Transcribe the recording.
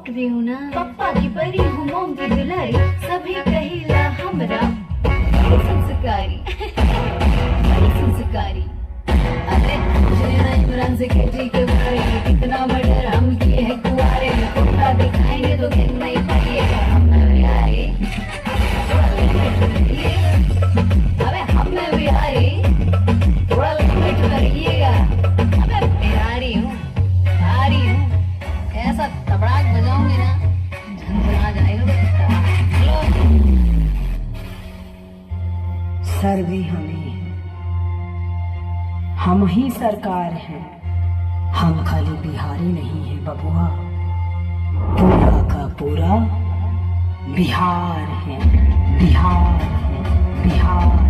Pop भी हूँ ना, पप्पा की परी हूँ, मॉम की दुलारी, सभी कहिला हमरा बड़ी संस्कारी बड़ी संस्कारी। अरे मुझे ना इमरान से केटी के बारे में कितना मर्डर हम किए हैं कुआरे में, फोटा दिखाएंगे तो दिन नहीं पाइएगा हम बिहारी। अबे हम बिहारी, थोड़ा लिमिट करिएगा। अबे बिहारी हूँ, भारी हूँ, ऐसा तबड़ाक बजाऊंगी ना झंझना जाएगा। सर भी हमें, हम ही सरकार हैं, हम खाली बिहारी नहीं हैं बबुआ, पूरा का पूरा बिहार है, बिहार है, बिहार।